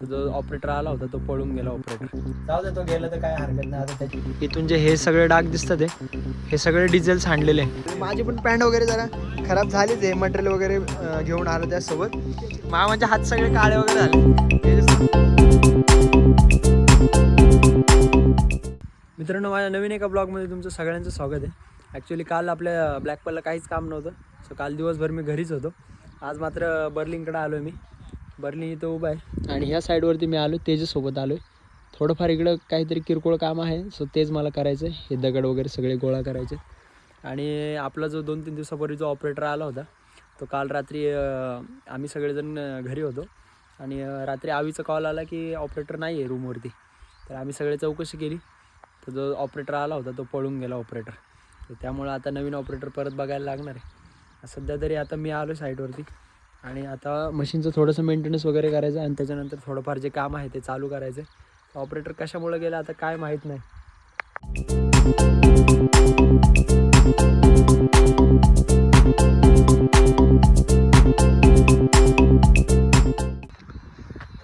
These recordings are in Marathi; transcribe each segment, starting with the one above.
तो जो ऑपरेटर आला होता तो पळून गेला ऑपरेटर. जाऊ दे, तो गेला तर काय हरकत नाही. आता त्याची इथून जे हे सगळे डाग दिसतात हे सगळे डिझेल सांडलेले. माझी पण पॅन्ट वगैरे जरा खराब झालीच आहे. मटेरियल वगैरे घेऊन आलो त्यासोबत. मामाचे हात सगळे काळे वगैरे झाले. मित्रांनो, माझ्या नवीन एका ब्लॉगमध्ये तुमचं सगळ्यांचं स्वागत आहे. ॲक्च्युली काल आपल्या ब्लॅकपलला काहीच काम नव्हतं, सो काल दिवसभर मी घरीच होतो. आज मात्र बर्लिनकडे आलो आहे. मी बर्लिन इथं उभा आहे आणि ह्या साईडवरती मी आलो, तेजसोबत आलो आहे. थोडंफार इकडं काहीतरी किरकोळ काम आहे, सो तेच मला करायचं आहे. हे दगड वगैरे सगळे गोळा करायचे. आणि आपला जो 2-3 दिवसापूर्वी जो ऑपरेटर आला होता तो काल रात्री आम्ही सगळेजण घरी होतो आणि रात्री आवीचा कॉल आला की ऑपरेटर नाही आहे रूमवरती. तर आम्ही सगळे चौकशी केली, तर जो ऑपरेटर आला होता तो पळून गेला ऑपरेटर. तर त्यामुळं आता नवीन ऑपरेटर परत बघायला लागणार आहे. सध्या तरी आता मी आलो साईटवरती आणि आता मशीनचं थोडंसं मेंटेनन्स वगैरे करायचं आणि त्याच्यानंतर थोडंफार जे काम आहे ते चालू करायचं आहे. ऑपरेटर कशामुळे गेला आता काय माहीत नाही.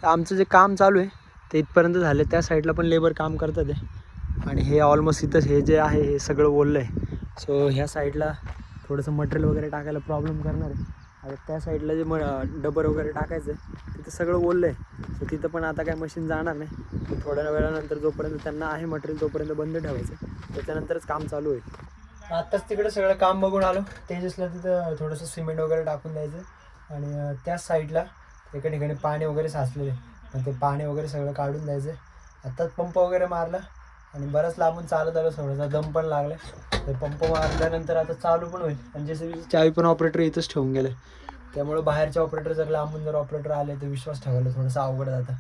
आमचं जे काम चालू आहे ते इथपर्यंत झालं. त्या साईडला पण लेबर काम करतात आहे आणि हे ऑलमोस्ट इथंच हे जे आहे हे सगळं ओललं आहे. सो ह्या साईडला थोडंसं मटेरियल वगैरे टाकायला प्रॉब्लेम करणार आहे. आता त्या साईडला जे डबर वगैरे टाकायचं आहे तिथं सगळं ओललं आहे. सो तिथं पण आता काय मशीन जाणार नाही. थोड्या वेळानंतर जोपर्यंत त्यांना आहे मटेरियल तोपर्यंत बंद ठेवायचं, त्याच्यानंतरच काम चालू होईल. आत्ताच तिकडे सगळं काम बघून आलो. तेजसला तिथं थोडंसं सिमेंट वगैरे टाकून द्यायचं आणि त्याच साईडला एका ठिकाणी पाणी वगैरे साचलेले आणि ते पाणी वगैरे सगळं काढून द्यायचं. आत्ताच पंप वगैरे मारला आणि बरंच लांबून चालत आलो, थोडासा दम पण लागला. तर पंप मारल्यानंतर आता चालू पण होईल. आणि जसे चावी पण ऑपरेटर इथंच ठेवून गेले, त्यामुळे बाहेरचे ऑपरेटर जर लांबून जर ऑपरेटर आले तर विश्वास ठेवायला थोडंसं अवघड जातं.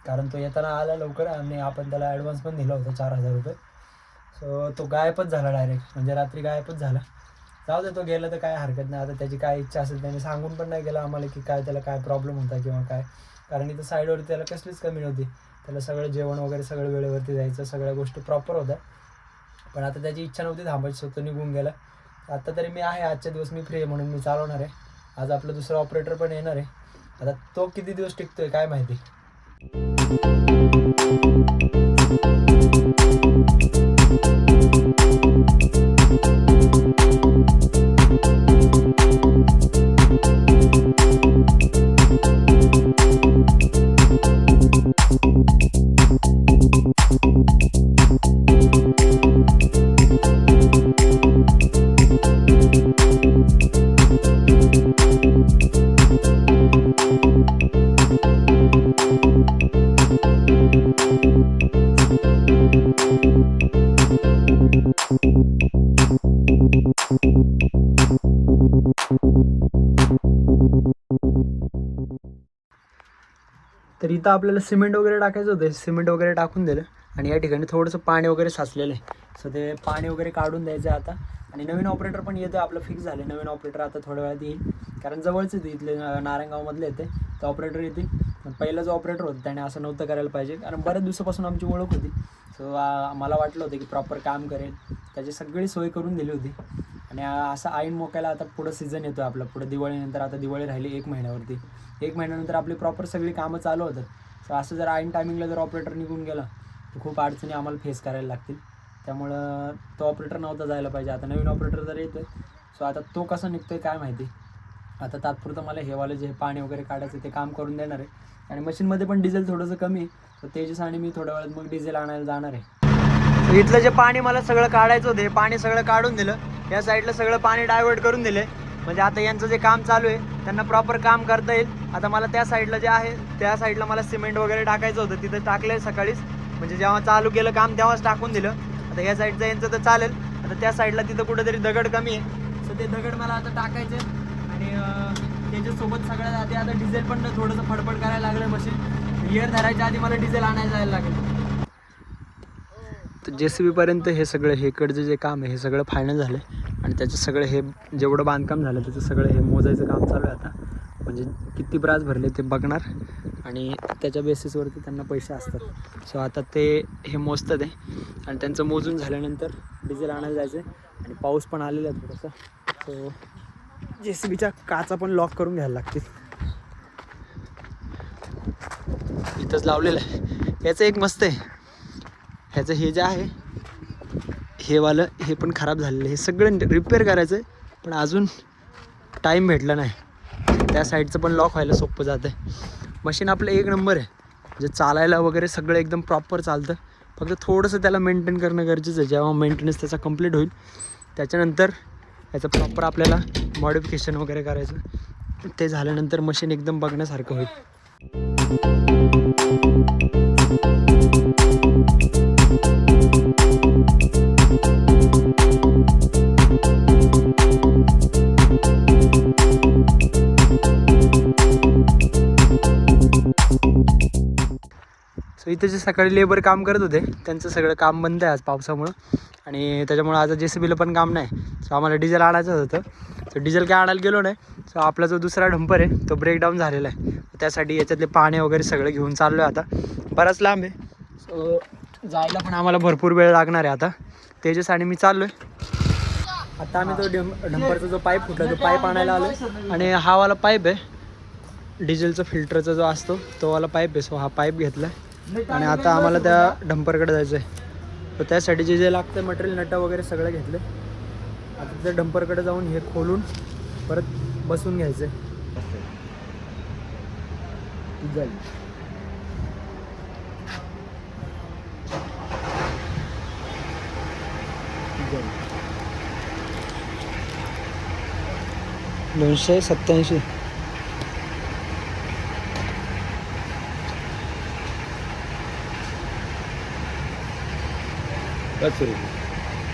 कारण तो येताना आला लवकर आणि आपण त्याला ॲडव्हान्स पण दिला होता 4,000 रुपये. सो तो गायबच झाला डायरेक्ट, म्हणजे रात्री गायबच झाला. जाऊ दे, तो गेला तर काय हरकत नाही. आता त्याची काय इच्छा असेल त्याने सांगून पण नाही गेला आम्हाला की काय त्याला काय प्रॉब्लेम होता किंवा काय. कारण इथं साईडवरती त्याला कसलीच कमी नव्हती. त्याला सगळं जेवण वगैरे सगळं वेळेवरती जायचं, सगळ्या गोष्टी प्रॉपर होत्या. पण आता त्याची इच्छा नव्हती थांबायची, स्वतः निघून गेला. आता तरी मी आहे, आजच्या दिवस मी फ्री आहे म्हणून मी चालवणार आहे. आज आपलं दुसरा ऑपरेटर पण येणार आहे. आता तो किती दिवस टिकतोय काय माहिती. तर इथं आपल्याला सिमेंट वगैरे टाकायचं होतं. सिमेंट वगैरे टाकून दिलं आणि या ठिकाणी थोडंसं पाणी वगैरे साचलेलं आहे. सो ते पाणी वगैरे काढून द्यायचं आहे आता. आणि नवीन ऑपरेटर पण येतं, आपलं फिक्स झालं. नवीन ऑपरेटर आता थोड्या वेळात येईल, कारण जवळच येते, इथले नारायणगावमधले येते. तर ऑपरेटर येतील. पहिला जो ऑपरेटर होता त्याने असं नव्हतं करायला पाहिजे, कारण बऱ्याच दिवसापासून आमची ओळख होती. सो मला वाटलं होतं की प्रॉपर काम करेल, त्याची सगळी सोय करून दिली होती. आणि असं ऐन मोक्याला आता पुढं सीझन येतो आपला, पुढं दिवाळीनंतर. आता दिवाळी राहिली 1 महिन्यावरती. 1 महिन्यानंतर आपली प्रॉपर सगळी कामं चालू होतात. सो असं जर ऐन टायमिंगला जर ऑपरेटर निघून गेला तर खूप अडचणी आम्हाला फेस करायला लागतील. त्यामुळं तो ऑपरेटर नव्हता जायला पाहिजे. आता नवीन ऑपरेटर जर येतो आहे, सो आता तो कसा निघतो आहे काय माहिती. आता तात्पुरतं मला हेवालं जे पाणी वगैरे काढायचं ते काम करून देणार आहे. आणि मशीनमध्ये पण डिझेल थोडंसं कमी आहे, तर तेजस आणि मी थोड्या वेळात मग डिझेल आणायला जाणार आहे. इथलं जे पाणी मला सगळं काढायचं होतं हे पाणी सगळं काढून दिलं. या साईडला सगळं पाणी डायव्हर्ट करून दिले, म्हणजे आता यांचं जे काम चालू आहे त्यांना प्रॉपर काम करता येईल. आता मला त्या साईडला जे आहे त्या साईडला मला सिमेंट वगैरे टाकायचं होतं, तिथं टाकलं सकाळीच, म्हणजे जेव्हा चालू केलं काम तेव्हाच टाकून दिलं. आता या साईडचं यांचं तर चालेल. आता त्या साईडला तिथं कुठेतरी दगड कमी आहे, सो ते दगड मला आता टाकायचे. आणि त्याच्यासोबत सगळ्यात आधी आता डिझेल पण थोडंसं फडफड करायला लागलं. मशीन गिअर धरायच्या आधी मला डिझेल आणायला जायला लागेल. तर JCB पर्यंत हे सगळं हे कडचं जे काम आहे हे सगळं फायनल झालं आणि त्याचं सगळं हे जेवढं बांधकाम झालं त्याचं सगळं हे मोजायचं काम चालू आहे आता. म्हणजे किती ब्रास भरले ते बघणार आणि त्याच्या बेसिसवरती त्यांना पैसे असतात. सो आता ते हे मोजतात आहे आणि त्यांचं मोजून झाल्यानंतर डिझेल आणायला जायचं आहे. आणि पाऊस पण आलेला आहे थोडासा, सो JCBच्या काचा पण लॉक करून घ्यायला लागतील. इथं एकच लावलेलं आहे. याचं एक मस्त आहे, ह्याचं हे जे आहे हे वालं हे पण खराब झालेलं आहे. हे सगळं रिपेअर करायचं आहे पण अजून टाईम भेटला नाही. त्या साईडचं पण लॉक व्हायला सोपं जातं आहे. मशीन आपलं एक नंबर आहे, म्हणजे चालायला वगैरे सगळं एकदम प्रॉपर चालतं. फक्त थोडंसं त्याला मेंटेन करणं गरजेचं आहे. जेव्हा मेंटेनन्स त्याचा कंप्लीट होईल त्याच्यानंतर याचं प्रॉपर आपल्याला मॉडिफिकेशन वगैरे करायचं. ते झाल्यानंतर मशीन एकदम बघण्यासारखं होईल. सो इथे जे सकाळी लेबर काम करत होते त्यांचं सगळं काम बंद आहे आज पावसामुळं, आणि त्याच्यामुळं आज JCBला पण काम नाही. सो आम्हाला डिझेल आणायचं होतं. सो डिझेल काय आणायला गेलो नाही. सो आपला जो दुसरा डंपर आहे तो ब्रेकडाऊन झालेला आहे. त्यासाठी याच्यातले पाणी वगैरे सगळं घेऊन चाललो आहे. आता बराच लांब आहे, सो जायला पण आम्हाला भरपूर वेळ लागणार आहे. आता तेजस आणि मी चाललो आहे. आता आम्ही तो डंपरचा जो पाईप फुटला तो पाईप आणायला आलो, आणि हा वाला पाईप आहे डिझेलचा फिल्टरचा जो असतो तो वाला पाईप आहे. सो हा पाईप घेतला आहे आणि आता आम्हाला त्या डंपरकडे जायचं आहे. तर त्यासाठी जे लागतं मटेरियल नटं वगैरे सगळं घेतलं. आता त्या डंपरकडे जाऊन हे खोलून परत बसून घ्यायचं आहे. डिझेल 287.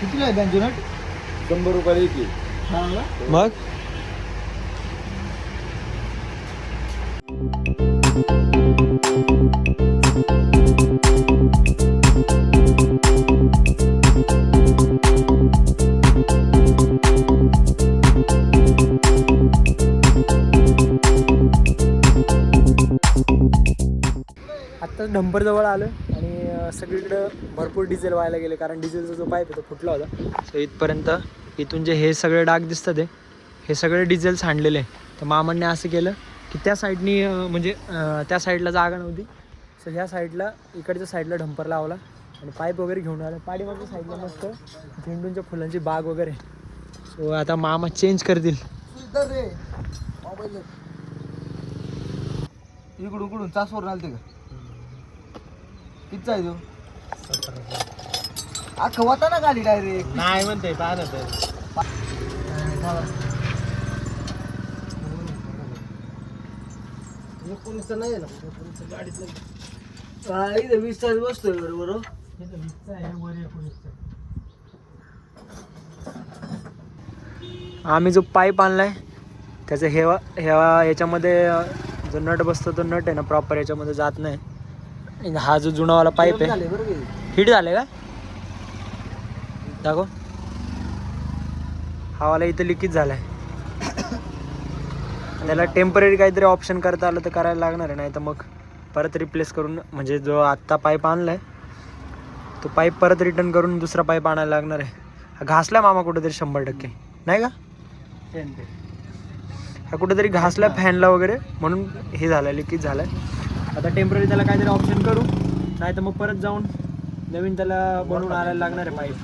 कितीला आहे त्यांची नट? 100 रुपयाला एक. मग आत्ताच डंपर जवळ आलं आणि सगळीकडं भरपूर डिझेल व्हायला गेले, कारण डिझेलचा जो पाईप आहे तो फुटला होता. सो इथपर्यंत इथून जे हे सगळे डाग दिसतात हे सगळे डिझेल सांडलेले आहे. तर मामांनी असं केलं की त्या साईडनी म्हणजे त्या साईडला जागा नव्हती. सो ह्या साईडला इकडच्या साईडला डंपर लावला आणि पाईप वगैरे घेऊन आला. पाठीमागच्या साईडला मस्त झेंडूंच्या फुलांची बाग वगैरे. सो आता मामा चेंज करतील. इकडून इकडून चासवर आलते का? किती आहे तो? अख्खं होता ना गाडी डायरेक्ट. नाही म्हणते पाहणं तर एकोणीसचं नाही ना, गाडीच इथं 20 तास बसतोय बरोबर. आम्ही जो पाईप आणलाय त्याचं हेवा हेवा याच्यामध्ये जो नट बसतो तो नट आहे ना प्रॉपर याच्यामध्ये जात नाही. हा जो जुनावाला पाईप आहे हिट झाले का दाखव. हा वाला इथं लिकेज झालाय. त्याला टेम्पररी काहीतरी ऑप्शन करता आलं तर करायला लागणार आहे, नाही तर मग परत रिप्लेस करून, म्हणजे जो आत्ता पाईप आणलाय तो पाईप परत रिटर्न करून दुसरा पाईप आणायला लागणार आहे. हा घासला मामा कुठेतरी 100% नाही का? हा कुठेतरी घासला फॅनला वगैरे म्हणून हे झालं लिकेज झालं. आता टेम्पररी त्याला काहीतरी ऑप्शन करू, नाही तर मग परत जाऊन नवीन त्याला बनवून आणायला लागणार आहे पाईप.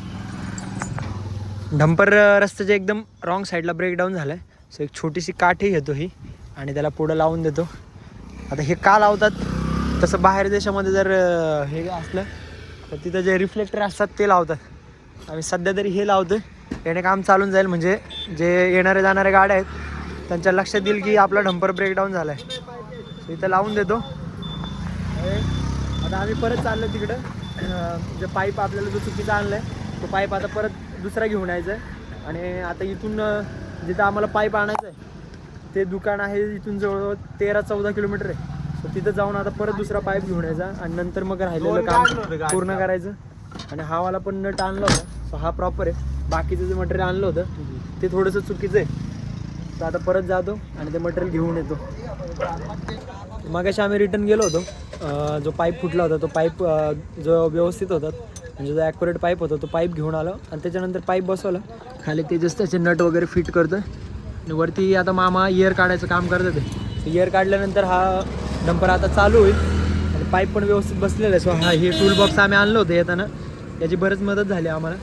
डंपर रस्त्याच्या एकदम रॉंग साईडला ब्रेकडाऊन झालं आहे. सो एक छोटीशी काठी घेतो ही आणि त्याला पुढं लावून देतो. आता हे का लावतात तसं बाहेर देशामध्ये जर हे असलं तर तिथं जे रिफ्लेक्टर असतात ते लावतात. आम्ही सध्या तरी हे लावतो आहे, याने काम चालून जाईल. म्हणजे जे येणारे जाणारे गाड्या आहेत त्यांच्या लक्षात येईल की आपला डंपर ब्रेकडाऊन झाला आहे. सो इथं लावून देतो. आता आम्ही परत चाललो तिकडं. जे पाईप आपल्याला जो चुकीचा आणला आहे तो पाईप आता परत दुसरा घेऊन यायचा आहे. आणि आता इथून जिथं आम्हाला पाईप आणायचं आहे ते दुकान आहे इथून जवळजवळ 13-14 किलोमीटर आहे. सो तिथं जाऊन आता परत दुसरा पाईप घेऊन यायचा आणि नंतर मग राहिलेलं काम पूर्ण करायचं. आणि हा वाला पण नट आणला होता. सो हा प्रॉपर आहे. बाकीचं जे मटेरियल आणलं होतं ते थोडंसं चुकीचं आहे. तर आता परत जातो आणि ते मटेरियल घेऊन येतो. मगाशी आम्ही रिटर्न गेलो होतो. जो पाईप फुटला होता तो पाईप जो व्यवस्थित होता म्हणजे जो ॲक्युरेट पाईप होता तो पाईप घेऊन आलो आणि त्याच्यानंतर पाईप बसवला. खाली ते जस्ट त्याचे नट वगैरे फिट करतो आणि वरती आता मामा इयर काढायचं काम करत होते. इयर काढल्यानंतर हा डंपर आता चालू होईल आणि पाईप पण व्यवस्थित बसलेलं आहे. सो हा हे टूल बॉक्स आम्ही आणलं होतं येताना, याची बरंच मदत झाली आम्हाला.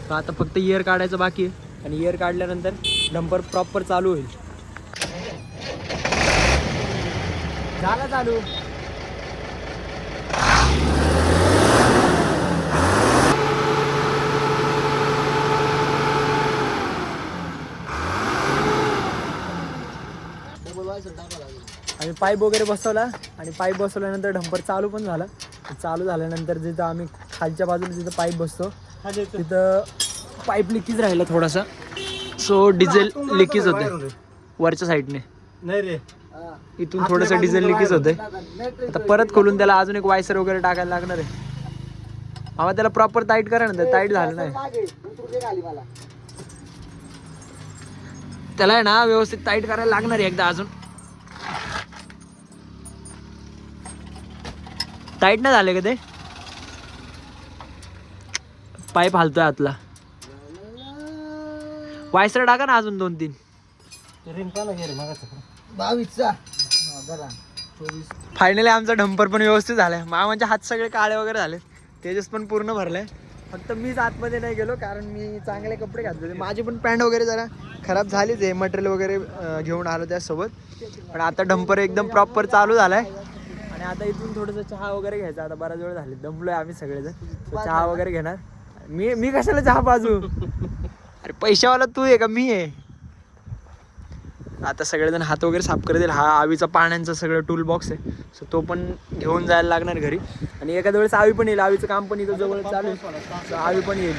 तर आता फक्त इयर काढायचं बाकी आहे आणि इयर काढल्यानंतर डंपर प्रॉपर चालू होईल. झाला चालू. आम्ही पाईप वगैरे बसवला आणि पाईप बसवल्यानंतर डंपर चालू पण झाला. चालू झाल्यानंतर जिथं आम्ही खालच्या बाजूला जिथं पाईप बसतो तिथं पाईप लिकेज राहिला थोडासा. सो डिझेल लिकेज होते वरच्या साईडने. नाही रे, इथून थोडंसं डिझेल लिकेज होते. आता परत खोलून त्याला अजून एक वायसर वगैरे टाकायला लागणार आहे. आम्हाला त्याला प्रॉपर टाईट करा ना, टाईट झालं नाही त्याला आहे ना, व्यवस्थित टाईट करायला लागणार आहे एकदा अजून. टाईट नाही झाले का ते? पाईप हालतोय आतला. वायसर टाका ना अजून 2-3. फायनली आमचा डंपर पण व्यवस्थित झालाय. मामाचे हात सगळे काळे वगैरे झाले, तेजस पण पूर्ण भरलाय. फक्त मीच आतमध्ये नाही गेलो कारण मी चांगले कपडे घातले होते. माझी पण पॅन्ट वगैरे जरा खराब झालीच आहे, मटेरियल वगैरे घेऊन आलो त्यासोबत. पण आता डंपर एकदम प्रॉपर चालू झालाय आणि आता इथून थोडंसं चहा वगैरे घ्यायचा. आता बराच वेळ झाले, दमलोय आम्ही सगळेजण. चहा वगैरे घेणार. मी कशाला चहा पाजू? अरे पैशावाला तू आहे का मी आहे? आता सगळेजण हात वगैरे साफ करतील. हा आवीचा पाण्याचं सगळं टूल बॉक्स आहे, सो तो पण घेऊन जायला लागणार घरी. आणि एखाद्या वेळेस आवी पण येईल. आवीचं काम पण इथं जवळ चालू आहे, सो आवी पण येईल.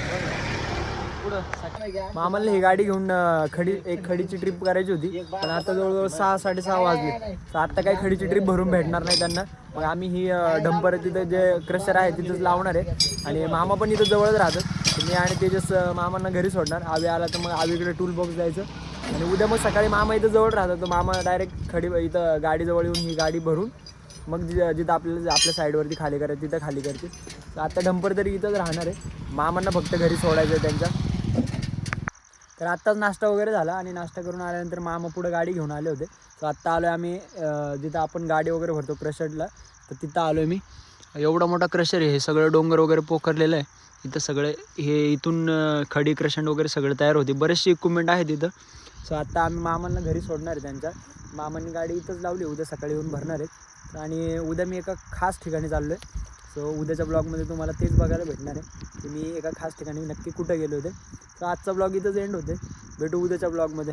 मामाला ही गाडी घेऊन खडीची ट्रिप करायची होती, पण आता जवळजवळ 6-6:30 वाजले. तर आता काही खडीची ट्रिप भरून भेटणार नाही त्यांना. मग आम्ही ही डंपर तिथं जे क्रशर आहे तिथंच लावणार आहे. आणि मामा पण इथं जवळच राहतात. मी आणि तेजस मामांना घरी सोडणार. आवी आला तर मग आवीकडे टूल बॉक्स जायचं. आणि उद्या मग सकाळी मामा इथं जवळ राहतात, तर मामा डायरेक्ट इथं गाडीजवळ येऊन ही गाडी भरून मग जिथं आपल्या साईडवरती खाली करायचं तिथं खाली करते. तर आता डंपर तरी इथंच राहणार आहे. मामांना फक्त घरी सोडायचं आहे त्यांच्या. तर आत्ताच नाश्ता वगैरे झाला आणि नाश्ता करून आल्यानंतर मामा पुढे गाडी घेऊन आले होते. तर आत्ता आलो आहे आम्ही जिथं आपण गाडी वगैरे भरतो क्रशरला, तर तिथं आलो आहे मी. एवढा मोठा क्रशर आहे, हे सगळं डोंगर वगैरे पोखरलेलं आहे इथं सगळे. हे इथून खडी क्रशंड वगैरे सगळं तयार होते. बरेचसे इक्विपमेंट आहेत इथं. सो आत्ता आम्ही मामांना घरी सोडणार आहे त्यांच्या. मामांनी गाडी इथंच लावली, उद्या सकाळी येऊन भरणार आहेत. आणि उद्या मी एका खास ठिकाणी चाललो आहे. सो उद्याच्या ब्लॉगमध्ये तुम्हाला तेच बघायला भेटणार आहे की मी एका खास ठिकाणी नक्की कुठं गेलो होते. सो आजचा ब्लॉग इथंच एंड होते. भेटू उद्याच्या ब्लॉगमध्ये.